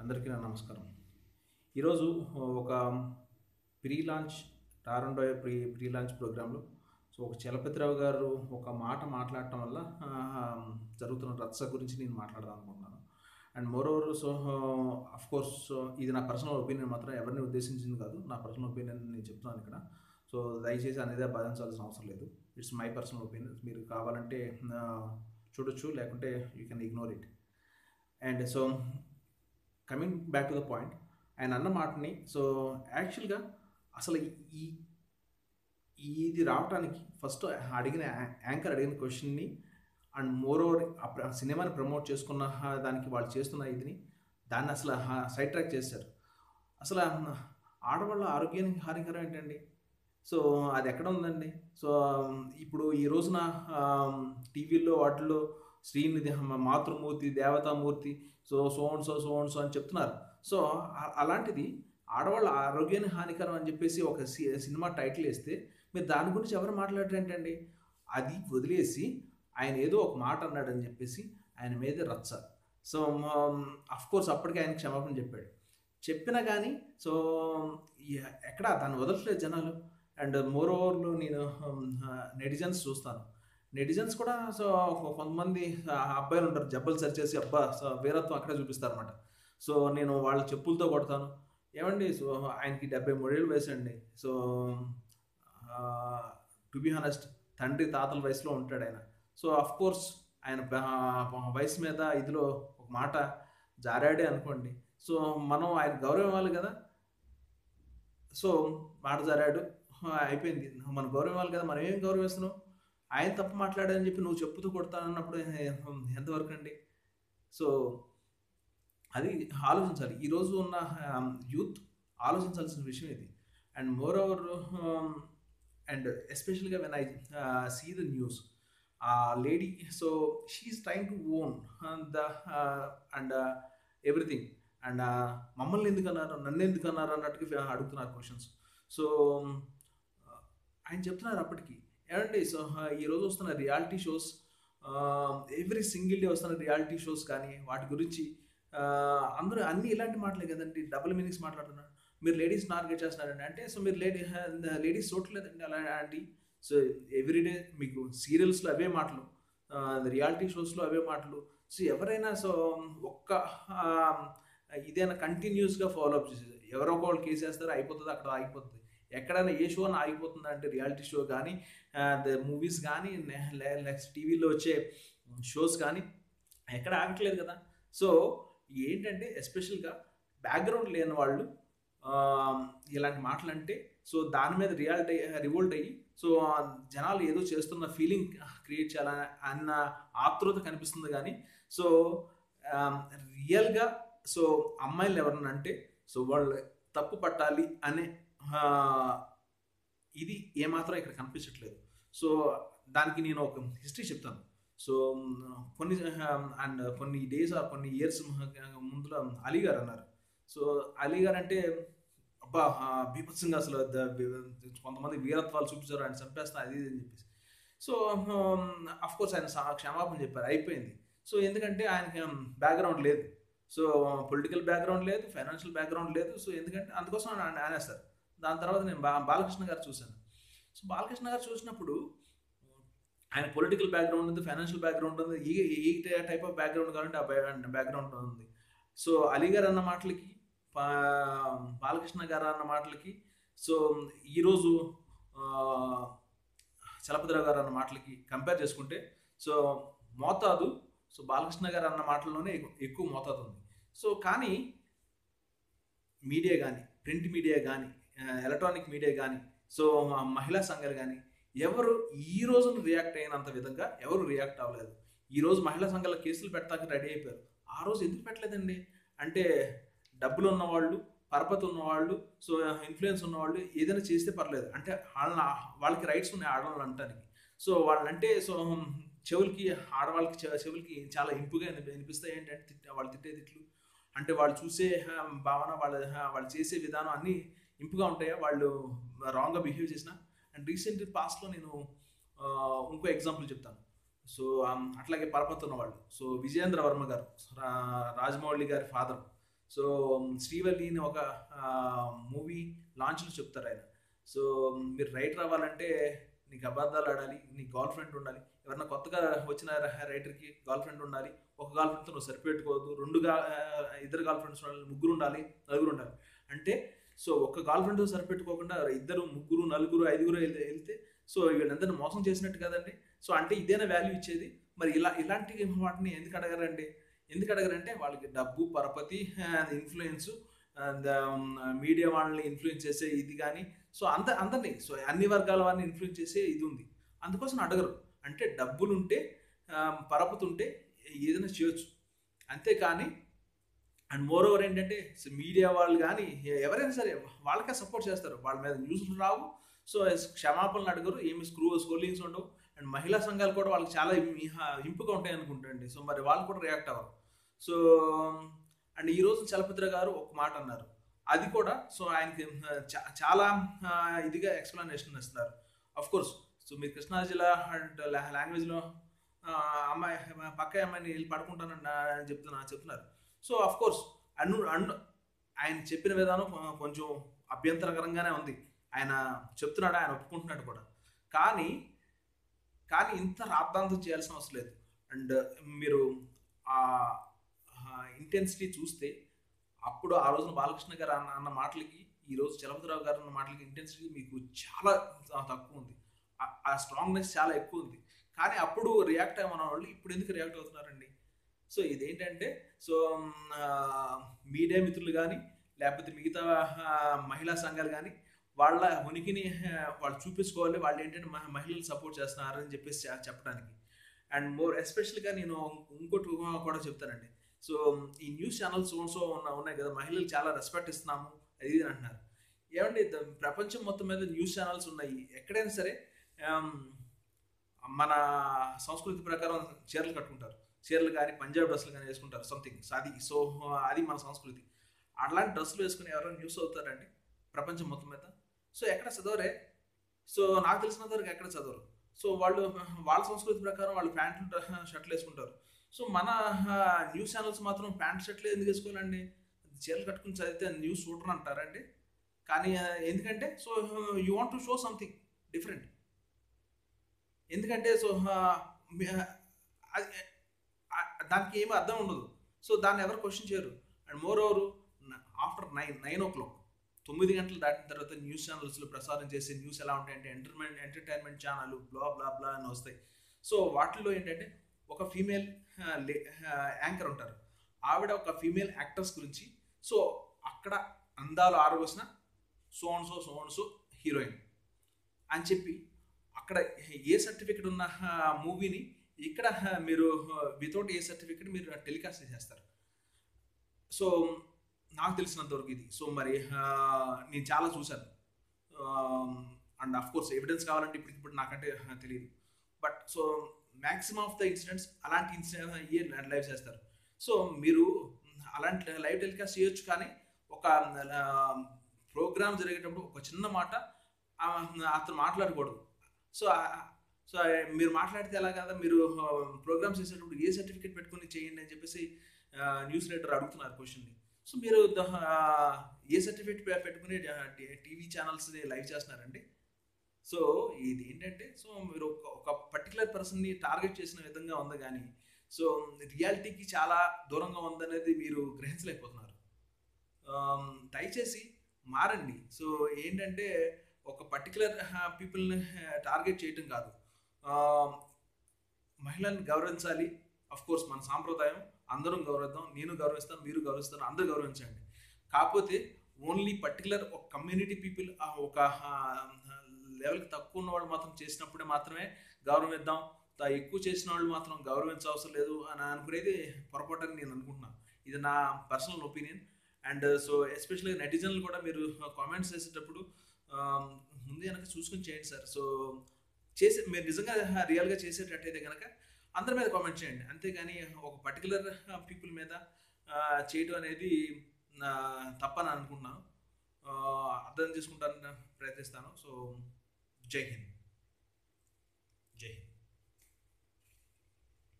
అందరికీ నా నమస్కారం. ఈరోజు ఒక ప్రీ లాంచ్ టారండో ప్రీ లాంచ్ ప్రోగ్రామ్‌లో ఒక చలపతిరావు గారు ఒక మాట మాట్లాడటం వల్ల జరుగుతున్న రచ్చ గురించి నేను మాట్లాడదామనుకుంటున్నాను. అండ్ మోరోవర్ ఆఫ్‌కోర్స్ ఇది నా పర్సనల్ ఒపీనియన్ మాత్రం ఎవరిని ఉద్దేశించింది కాదు. నా పర్సనల్ ఒపీనియన్ నేను చెప్తున్నాను ఇక్కడ. దయచేసి అనేదే బాధించాల్సిన అవసరం లేదు. It's my personal opinion. మీరు కావాలంటే చూడొచ్చు, లేకుంటే you can ignore it. And coming back to the point, ఆయన అన్న మాటని యాక్చువల్గా అసలు ఈ ఇది రావటానికి ఫస్ట్ యాంకర్ అడిగిన క్వశ్చన్ని అండ్ మోర్ ఓవర్ సినిమాని ప్రమోట్ చేసుకున్న దానికి వాళ్ళు చేస్తున్న దాన్ని అసలు సైడ్ ట్రాక్ చేశారు. అసలు ఆడవాళ్ళ ఆరోగ్యానికి హానికరం ఏంటండి? అది ఎక్కడ ఉందండి? ఇప్పుడు ఈ రోజున టీవీల్లో వాటిల్లో శ్రీనిధి మాతృమూర్తి, దేవతామూర్తి, సో అండ్ సో అని చెప్తున్నారు. అలాంటిది ఆడవాళ్ళ ఆరోగ్యానికి హానికరం అని చెప్పేసి ఒక సినిమా టైటిల్ వేస్తే మీరు దాని గురించి ఎవరు మాట్లాడరేంటండి? అది వదిలేసి ఆయన ఏదో ఒక మాట అన్నాడని చెప్పేసి ఆయన మీద రచ్చ. అఫ్కోర్స్ అప్పటికే ఆయన క్షమాపణ చెప్పినా కానీ ఎక్కడ దాన్ని వదలట్లేదు జనాలు. అండ్ మోర్ ఓవర్లో నేను నెటిజన్స్ చూస్తాను. నెటిజన్స్ కూడా కొంతమంది అబ్బాయిలు ఉంటారు, జబ్బలు సరిచేసి వీరత్వం అక్కడే చూపిస్తారన్నమాట. నేను వాళ్ళ చెప్పులతో కొడతాను. ఏమండి, ఆయనకి 73 ఏళ్ళు వయసు అండి. టు బీ హానెస్ట్ తండ్రి తాతల వయసులో ఉంటాడు ఆయన. అఫ్కోర్స్ ఆయన వయసు మీద ఇదిలో ఒక మాట జారాడే అనుకోండి. మనం ఆయన గౌరవం ఇవ్వాలి కదా. మాట జారాడు, అయిపోయింది. మన గౌరవం ఇవ్వాలి కదా. మనం ఏం గౌరవిస్తున్నాం? ఆయన తప్పు మాట్లాడని చెప్పి నువ్వు చెప్పుతూ కొడతానన్నప్పుడు ఎంతవరకు అండి? అది ఆలోచించాలి. ఈరోజు ఉన్న యూత్ ఆలోచించాల్సిన విషయం ఇది. అండ్ మోర్ ఓవర్ అండ్ ఎస్పెషల్గా when I see the news, ఆ lady she's trying to own and everything. And మమ్మల్ని ఎందుకు అన్నారు, నన్ను ఎందుకు అన్నారు అన్నట్టుగా అడుగుతున్నారు క్వశ్చన్స్. ఆయన చెప్తున్నారు అప్పటికి, ఏమండి ఈరోజు వస్తున్న reality shows, every single day వస్తున్న రియాలిటీ షోస్ కానీ వాటి గురించి అందరూ అన్నీ ఇలాంటి మాటలే కదండి, డబుల్ మీనింగ్స్ మాట్లాడుతున్నారు. మీరు లేడీస్ టార్గెట్ చేస్తున్నారండి అంటే మీరు లేడీస్ చూడలేదండి అలాంటి. ఎవ్రీడే మీకు సీరియల్స్లో అవే మాటలు, రియాలిటీ షోస్లో అవే మాటలు. ఎవరైనా ఒక్క ఇదైనా కంటిన్యూస్గా ఫాలో అప్ చేసేది, ఎవరో ఒకళ్ళు కేసు వేస్తారు, అయిపోతుంది, అక్కడ ఆగిపోతుంది. ఎక్కడైనా ఏ షో అని ఆగిపోతుంది అంటే రియాలిటీ షో కానీ, మూవీస్ కానీ, నెక్స్ట్ టీవీలో వచ్చే షోస్ కానీ ఎక్కడ ఆగట్లేదు కదా. ఏంటంటే ఎస్పెషల్గా బ్యాక్గ్రౌండ్ లేని వాళ్ళు ఇలాంటి మాటలు అంటే దాని మీద రివోల్ట్ అయ్యి జనాలు ఏదో చేస్తున్న ఫీలింగ్ క్రియేట్ చేయాలని అన్న ఆతృత కనిపిస్తుంది. కానీ రియల్గా అమ్మాయిలు ఎవరన్నా అంటే వాళ్ళు తప్పు పట్టాలి అనే ఇది ఏమాత్రం ఇక్కడ కనిపించట్లేదు. దానికి నేను ఒక హిస్టరీ చెప్తాను. కొన్ని డేస్ ఆర్ కొన్ని ఇయర్స్ ముందులో అలీ గారు అన్నారు. అలీ గారు అంటే బీభత్సంగా అసలు కొంతమంది వీరత్వాలు చూపించారు, ఆయన చంపేస్తా అది అని చెప్పేసి. అఫ్కోర్స్ ఆయన క్షమాపణ చెప్పారు, అయిపోయింది. ఎందుకంటే ఆయనకి బ్యాక్గ్రౌండ్ లేదు, పొలిటికల్ బ్యాక్గ్రౌండ్ లేదు, ఫైనాన్షియల్ బ్యాక్గ్రౌండ్ లేదు. ఎందుకంటే అందుకోసం ఆయన అనేస్తారు. దాని తర్వాత నేను బాలకృష్ణ గారు చూశాను. బాలకృష్ణ గారు చూసినప్పుడు ఆయన పొలిటికల్ బ్యాక్గ్రౌండ్ ఉంది, ఫైనాన్షియల్ బ్యాక్గ్రౌండ్ ఉంది, ఏ టైప్ ఆఫ్ బ్యాక్గ్రౌండ్ కావాలంటే ఆ బ్యాక్గ్రౌండ్ ఉంది. అలీ గారు అన్న మాటలకి, బాలకృష్ణ గారు అన్న మాటలకి, ఈరోజు చలపతిరావు గారు అన్న మాటలకి కంపేర్ చేసుకుంటే మోతాదు బాలకృష్ణ గారు అన్న మాటల్లోనే ఎక్కువ మోతాదు ఉంది. కానీ మీడియా కానీ, ప్రింట్ మీడియా కానీ, ఎలక్ట్రానిక్ మీడియా కానీ, మహిళా సంఘాలు కానీ ఎవరు ఈ రోజున రియాక్ట్ అయినంత విధంగా ఎవరు రియాక్ట్ అవ్వలేదు. ఈరోజు మహిళా సంఘాల కేసులు పెట్టడానికి రెడీ అయిపోయారు. ఆ రోజు ఎందుకు పెట్టలేదండి అంటే డబ్బులు ఉన్నవాళ్ళు, పరపతి ఉన్నవాళ్ళు, ఇన్ఫ్లుయెన్స్ ఉన్నవాళ్ళు ఏదైనా చేస్తే పర్లేదు అంటే వాళ్ళకి రైట్స్ ఉన్నాయి ఆడవాళ్ళు అనటానికి. వాళ్ళంటే చెవులకి, ఆడవాళ్ళకి చెవులకి చాలా ఇంపుగా వినిపిస్తాయి. ఏంటంటే వాళ్ళు తిట్టే తిట్లు అంటే వాళ్ళు చూసే భావన, వాళ్ళు చేసే విధానం అన్నీ ఇంపుగా ఉంటాయా వాళ్ళు రాంగ్గా బిహేవ్ చేసిన. అండ్ రీసెంట్ పాస్ట్లో నేను ఇంకో ఎగ్జాంపుల్ చెప్తాను. అట్లాగే పరపతి ఉన్నవాళ్ళు, విజయేంద్ర వర్మ గారు, రాజమౌళి గారి ఫాదర్. సో శ్రీవల్లిని ఒక మూవీ లాంచ్లో చెప్తారు ఆయన. సో మీరు రైటర్ అవ్వాలంటే నీకు అబద్ధాలు ఆడాలి, నీకు గర్ల్ ఫ్రెండ్ ఉండాలి. ఎవరన్నా కొత్తగా వచ్చిన రైటర్కి గర్ల్ ఫ్రెండ్ ఉండాలి. ఒక గర్ల్ ఫ్రెండ్తో నువ్వు సరిపెట్టుకోవద్దు, ఇద్దరు గర్ల్ ఫ్రెండ్స్ ఉండాలి, ముగ్గురు ఉండాలి, నలుగురు ఉండాలి. అంటే సో ఒక్క గర్ల్ ఫ్రెండ్ సరిపెట్టుకోకుండా ఇద్దరు, ముగ్గురు, నలుగురు, ఐదుగురు వెళ్తే సో వీళ్ళందరినీ మోసం చేసినట్టు కదండి. సో అంటే ఇదేనా వాల్యూ ఇచ్చేది? మరి ఇలాంటి వాటిని ఎందుకు అడగరండి? ఎందుకు అడగరంటే వాళ్ళకి డబ్బు, పరపతి, ఇన్ఫ్లుయెన్స్, మీడియా వాళ్ళని ఇన్ఫ్లుయెన్స్ చేసే ఇది కానీ, సో అందరినీ, సో అన్ని వర్గాల వారిని ఇన్ఫ్లుయెన్స్ చేసే ఇది ఉంది. అందుకోసం అడగరు. అంటే డబ్బులుంటే, పరపతి ఉంటే ఏదైనా చేయొచ్చు. అంతేకాని అండ్ మోర్ ఓవర్ ఏంటంటే మీడియా వాళ్ళు కానీ ఎవరైనా సరే వాళ్ళకే సపోర్ట్ చేస్తారు. వాళ్ళ మీద న్యూస్లు రావు. సో క్షమాపణలు అడగరు, ఏమి స్కోలింగ్స్ ఉండవు. అండ్ మహిళా సంఘాలు కూడా వాళ్ళకి చాలా ఇంపుగా ఉంటాయి అనుకుంటాండి. సో మరి వాళ్ళు కూడా రియాక్ట్ అవ్వరు. సో అండ్ ఈరోజు చలపతిరావు గారు ఒక మాట అన్నారు. అది కూడా సో ఆయనకి చాలా ఇదిగా ఎక్స్ప్లెనేషన్ ఇస్తున్నారు. అఫ్ కోర్స్ సో మీరు కృష్ణా జిల్లా అండ్ లాంగ్వేజ్లో అమ్మాయి పక్క అమ్మాయిని వెళ్ళి పడుకుంటానని చెప్తున్నారు. సో అఫ్ కోర్స్ ఆయన చెప్పిన విధానం కొంచెం అభ్యంతరకరంగానే ఉంది. ఆయన చెప్తున్నాడు, ఆయన ఒప్పుకుంటున్నాడు కూడా. కానీ ఇంత రాద్ధాంతం చేయాల్సిన అవసరం లేదు. అండ్ మీరు ఆ ఇంటెన్సిటీ చూస్తే అప్పుడు ఆ రోజున బాలకృష్ణ గారు అన్న మాటలకి ఈరోజు చలపతిరావు గారు అన్న మాటలకి ఇంటెన్సిటీ మీకు చాలా తక్కువ ఉంది. ఆ స్ట్రాంగ్నెస్ చాలా ఎక్కువ ఉంది. కానీ అప్పుడు రియాక్ట్ అయ్యమన్న వాళ్ళు ఇప్పుడు ఎందుకు రియాక్ట్ అవుతున్నారండి? సో ఇదేంటంటే సో మీడియా మిత్రులు కానీ లేకపోతే మిగతా మహిళా సంఘాలు కానీ వాళ్ళ ఉనికిని వాళ్ళు చూపించుకోవాలి. వాళ్ళు ఏంటంటే మహిళలు సపోర్ట్ చేస్తున్నారు అని చెప్పేసి చెప్పడానికి. అండ్ మోర్ ఎస్పెషల్గా నేను ఇంకోటి కూడా చెప్తానండి. సో ఈ న్యూస్ ఛానల్స్ ఉన్నాయి కదా, మహిళలు చాలా రెస్పెక్ట్ ఇస్తున్నాము అది ఇది అంటున్నారు. ఏమండి, ప్రపంచం మొత్తం మీద న్యూస్ ఛానల్స్ ఉన్నాయి. ఎక్కడైనా సరే మన సంస్కృతి ప్రకారం చీరలు కట్టుకుంటారు. చీరలు కానీ పంజాబ్ డ్రెస్సులు కానీ వేసుకుంటారు సంథింగ్. అది మన సంస్కృతి. అట్లాంటి డ్రెస్సులు వేసుకుని ఎవరైనా న్యూస్ అవుతారండి ప్రపంచం మొత్తం మీద? సో ఎక్కడ చదవరే. సో నాకు తెలిసినంత వరకు ఎక్కడ చదవరు. సో వాళ్ళ సంస్కృతి ప్రకారం వాళ్ళు ప్యాంట్లు షర్ట్లు వేసుకుంటారు. సో మన న్యూస్ ఛానల్స్ మాత్రం ప్యాంట్ షర్ట్లు ఎందుకు వేసుకోవాలండి? చీరలు కట్టుకుని చదివితే న్యూస్ చూడరు అంటారండి. కానీ ఎందుకంటే so you want to show something different. ఎందుకంటే సో దానికి ఏమీ అర్థం ఉండదు. సో దాన్ని ఎవరు క్వశ్చన్ చేయరు. And more over after 9 o'clock 9 గంటలు దాటిన తర్వాత న్యూస్ ఛానల్స్లో ప్రసారం చేసే న్యూస్ ఎలా ఉంటాయంటే ఎంటర్టైన్మెంట్ ఛానల్ బ్లా బ్లా బ్లా అని వస్తాయి. సో వాటిల్లో ఏంటంటే ఒక ఫీమేల్ యాంకర్ ఉంటారు. ఆవిడ ఒక ఫీమేల్ యాక్టర్స్ గురించి సో అక్కడ అందాలు ఆరబోసిన సో హీరోయిన్ అని చెప్పి అక్కడ ఏ సర్టిఫికెట్ ఉన్న మూవీని ఇక్కడ మీరు వితౌట్ ఏ సర్టిఫికెట్ మీరు టెలికాస్ట్ చేస్తారు. సో నాకు తెలిసినంతవరకు ఇది. సో మరి నేను చాలా చూశాను. అండ్ ఆఫ్ కోర్స్ ఎవిడెన్స్ కావాలంటే ఇప్పుడు నాకంటే తెలియదు. But so maximum of the incidents అలాంటి ఇన్సిడెంట్ లైవ్ చేస్తారు. సో మీరు అలాంటి లైవ్ టెలికాస్ట్ చేయొచ్చు. కానీ ఒక ప్రోగ్రామ్ జరిగేటప్పుడు ఒక చిన్న మాట అతను మాట్లాడకూడదు. సో మీరు మాట్లాడితే ఎలా కదా, మీరు ప్రోగ్రామ్స్ చేసేటప్పుడు ఏ సర్టిఫికేట్ పెట్టుకుని చేయండి అని చెప్పేసి న్యూస్ రైటర్ అడుగుతున్నారు క్వశ్చన్ని. సో మీరు ఏ సర్టిఫికేట్ పెట్టుకుని టీవీ ఛానల్స్ని లైవ్ చేస్తున్నారండి? సో ఇది ఏంటంటే సో మీరు ఒక పర్టికులర్ పర్సన్ని టార్గెట్ చేసిన విధంగా ఉంది. కానీ సో రియాలిటీకి చాలా దూరంగా ఉందనేది మీరు గ్రహించలేకపోతున్నారు. దయచేసి మారండి. సో ఏంటంటే ఒక పర్టికులర్ పీపుల్ని టార్గెట్ చేయటం కాదు, మహిళల్ని గౌరవించాలి. అఫ్ కోర్స్ మన సాంప్రదాయం, అందరం గౌరవిద్దాం. నేను గౌరవిస్తాను, మీరు గౌరవిస్తాను, అందరూ గౌరవించండి. కాకపోతే ఓన్లీ పర్టికులర్ ఒక కమ్యూనిటీ పీపుల్ ఒక లెవెల్కి తక్కువ ఉన్న వాళ్ళు మాత్రం చేసినప్పుడే మాత్రమే గౌరవిద్దాం, ఎక్కువ చేసిన వాళ్ళు మాత్రం గౌరవించవసరం లేదు అని అనుకునేది పొరపాటు అని నేను అనుకుంటున్నాను. ఇది నా పర్సనల్ ఒపీనియన్. అండ్ సో ఎస్పెషల్గా నెటిజన్లు కూడా మీరు కామెంట్స్ చేసేటప్పుడు ముందు వెనక చూసుకొని చేయండి సార్. సో మీరు నిజంగా రియల్గా చేసేటట్టయితే కనుక అందరి మీద కామెంట్ చేయండి. అంతేగాని ఒక పర్టికులర్ పీపుల్ మీద చేయడం అనేది తప్పని అనుకుంటున్నాను. అర్థం చేసుకుంటానని ప్రయత్నిస్తాను. సో జై హింద్.